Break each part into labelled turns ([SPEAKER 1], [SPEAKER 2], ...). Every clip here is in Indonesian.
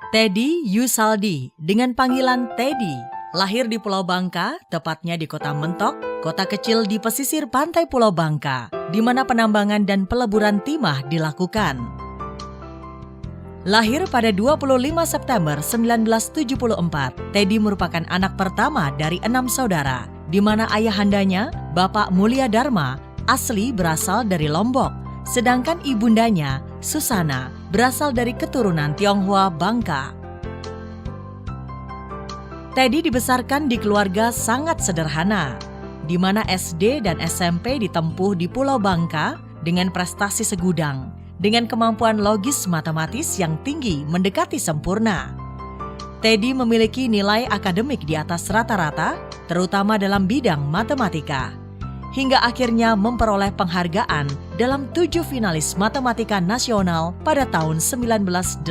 [SPEAKER 1] Teddy Yusaldi dengan panggilan Teddy lahir di Pulau Bangka, tepatnya di Kota Mentok, kota kecil di pesisir pantai Pulau Bangka, di mana penambangan dan peleburan timah dilakukan. Lahir pada 25 September 1974, Teddy merupakan anak pertama dari 6 saudara, di mana ayahandanya, Bapak Mulia Dharma, asli berasal dari Lombok, sedangkan ibundanya, Susana, berasal dari keturunan Tionghoa Bangka. Teddy dibesarkan di keluarga sangat sederhana, di mana SD dan SMP ditempuh di Pulau Bangka dengan prestasi segudang, dengan kemampuan logis matematis yang tinggi mendekati sempurna. Teddy memiliki nilai akademik di atas rata-rata, terutama dalam bidang matematika, hingga akhirnya memperoleh penghargaan dalam 7 finalis matematika nasional pada tahun 1987.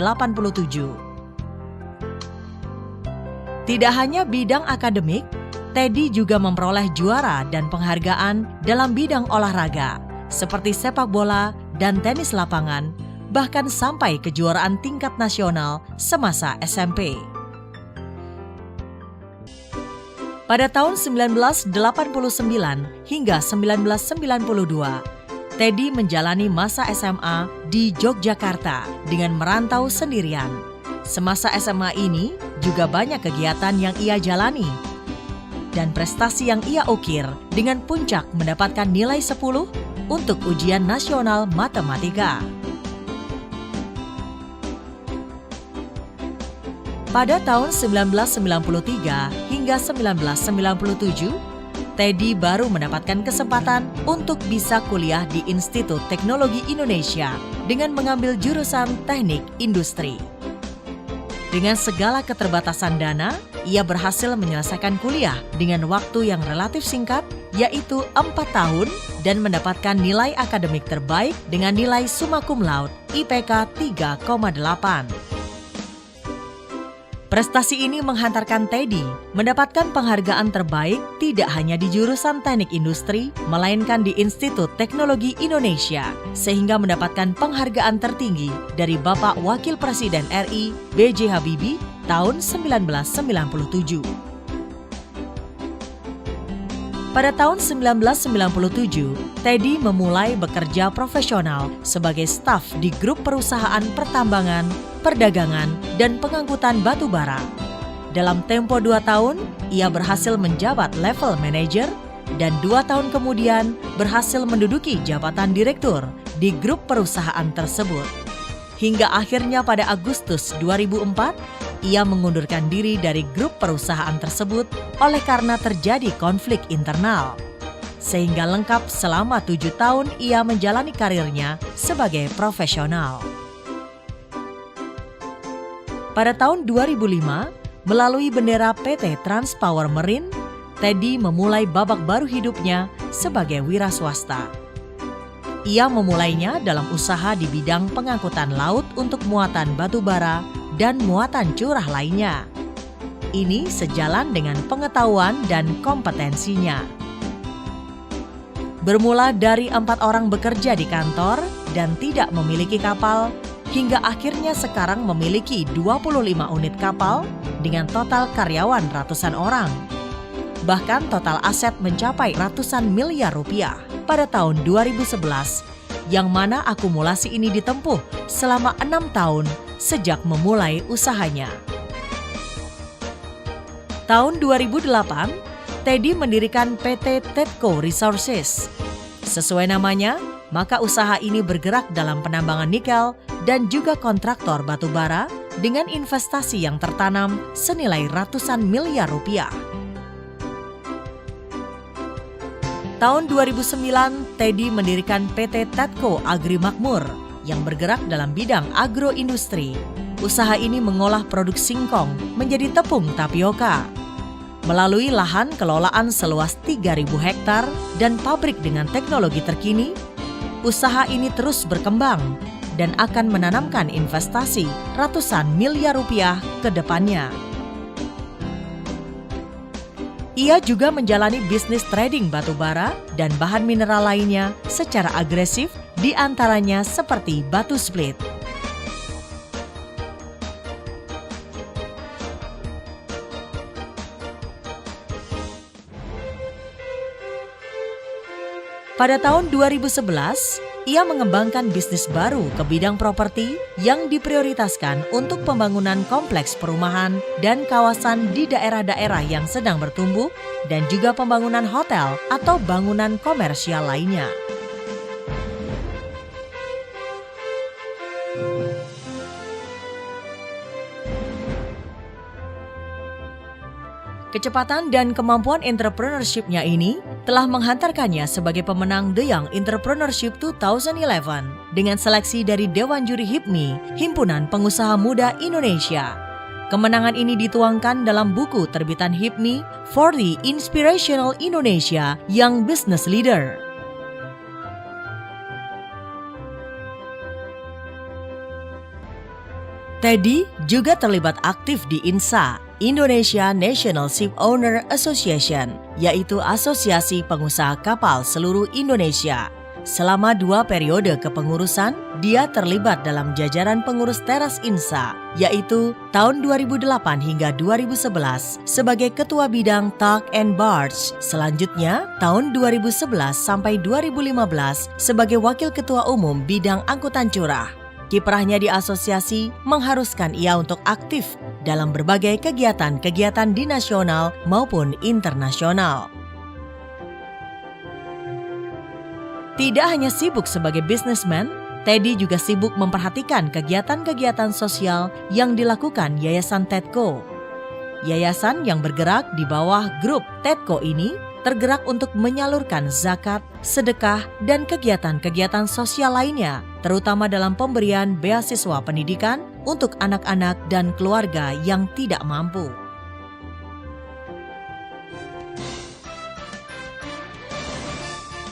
[SPEAKER 1] Tidak hanya bidang akademik, Teddy juga memperoleh juara dan penghargaan dalam bidang olahraga, seperti sepak bola dan tenis lapangan, bahkan sampai kejuaraan tingkat nasional semasa SMP. Pada tahun 1989 hingga 1992, Teddy menjalani masa SMA di Yogyakarta dengan merantau sendirian. Semasa SMA ini juga banyak kegiatan yang ia jalani dan prestasi yang ia ukir dengan puncak mendapatkan nilai 10 untuk ujian nasional matematika. Pada tahun 1993 hingga 1997, Teddy baru mendapatkan kesempatan untuk bisa kuliah di Institut Teknologi Indonesia dengan mengambil jurusan Teknik Industri. Dengan segala keterbatasan dana, ia berhasil menyelesaikan kuliah dengan waktu yang relatif singkat, yaitu 4 tahun, dan mendapatkan nilai akademik terbaik dengan nilai summa cum laude IPK 3,8. Prestasi ini menghantarkan Teddy mendapatkan penghargaan terbaik tidak hanya di jurusan Teknik Industri, melainkan di Institut Teknologi Indonesia, sehingga mendapatkan penghargaan tertinggi dari Bapak Wakil Presiden RI B.J. Habibie tahun 1997. Pada tahun 1997, Teddy memulai bekerja profesional sebagai staf di grup perusahaan pertambangan, perdagangan, dan pengangkutan batu bara. Dalam tempo 2 tahun, ia berhasil menjabat level manajer dan 2 tahun kemudian berhasil menduduki jabatan direktur di grup perusahaan tersebut. Hingga akhirnya pada Agustus 2004, ia mengundurkan diri dari grup perusahaan tersebut oleh karena terjadi konflik internal. Sehingga lengkap selama 7 tahun ia menjalani karirnya sebagai profesional. Pada tahun 2005, melalui bendera PT Transpower Marine, Teddy memulai babak baru hidupnya sebagai wira swasta. Ia memulainya dalam usaha di bidang pengangkutan laut untuk muatan batu bara dan muatan curah lainnya. Ini sejalan dengan pengetahuan dan kompetensinya. Bermula dari 4 orang bekerja di kantor dan tidak memiliki kapal, hingga akhirnya sekarang memiliki 25 unit kapal dengan total karyawan ratusan orang. Bahkan total aset mencapai ratusan miliar rupiah pada tahun 2011, yang mana akumulasi ini ditempuh selama 6 tahun sejak memulai usahanya. Tahun 2008, Teddy mendirikan PT Tedco Resources. Sesuai namanya, maka usaha ini bergerak dalam penambangan nikel dan juga kontraktor batu bara dengan investasi yang tertanam senilai ratusan miliar rupiah. Tahun 2009, Teddy mendirikan PT Tedco Agri Makmur yang bergerak dalam bidang agroindustri. Usaha ini mengolah produk singkong menjadi tepung tapioka. Melalui lahan kelolaan seluas 3.000 hektar dan pabrik dengan teknologi terkini, usaha ini terus berkembang dan akan menanamkan investasi ratusan miliar rupiah ke depannya. Ia juga menjalani bisnis trading batu bara dan bahan mineral lainnya secara agresif, di antaranya seperti batu split. Pada tahun 2011, ia mengembangkan bisnis baru ke bidang properti yang diprioritaskan untuk pembangunan kompleks perumahan dan kawasan di daerah-daerah yang sedang bertumbuh dan juga pembangunan hotel atau bangunan komersial lainnya. Kecepatan dan kemampuan entrepreneurship-nya ini telah menghantarkannya sebagai pemenang The Young Entrepreneurship 2011 dengan seleksi dari Dewan Juri HIPMI, Himpunan Pengusaha Muda Indonesia. Kemenangan ini dituangkan dalam buku terbitan HIPMI 40 Inspirational Indonesia Young Business Leader. Teddy juga terlibat aktif di INSA, Indonesia National Ship Owner Association, yaitu Asosiasi Pengusaha Kapal seluruh Indonesia. Selama 2 periode kepengurusan, dia terlibat dalam jajaran pengurus teras INSA, yaitu tahun 2008 hingga 2011 sebagai Ketua Bidang Tug and Barge. Selanjutnya, tahun 2011 sampai 2015 sebagai Wakil Ketua Umum Bidang Angkutan Curah. Kiprahnya di asosiasi mengharuskan ia untuk aktif dalam berbagai kegiatan-kegiatan di nasional maupun internasional. Tidak hanya sibuk sebagai bisnismen, Teddy juga sibuk memperhatikan kegiatan-kegiatan sosial yang dilakukan Yayasan TEDCO. Yayasan yang bergerak di bawah grup TEDCO ini tergerak untuk menyalurkan zakat, sedekah, dan kegiatan-kegiatan sosial lainnya, terutama dalam pemberian beasiswa pendidikan untuk anak-anak dan keluarga yang tidak mampu.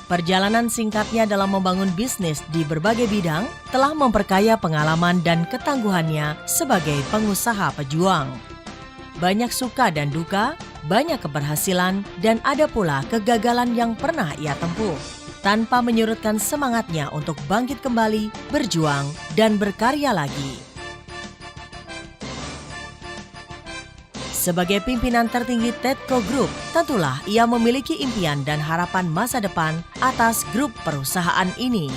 [SPEAKER 1] Perjalanan singkatnya dalam membangun bisnis di berbagai bidang telah memperkaya pengalaman dan ketangguhannya sebagai pengusaha pejuang. Banyak suka dan duka, banyak keberhasilan, dan ada pula kegagalan yang pernah ia tempuh, tanpa menyurutkan semangatnya untuk bangkit kembali, berjuang, dan berkarya lagi. Sebagai pimpinan tertinggi TEDCO Group, tentulah ia memiliki impian dan harapan masa depan atas grup perusahaan ini.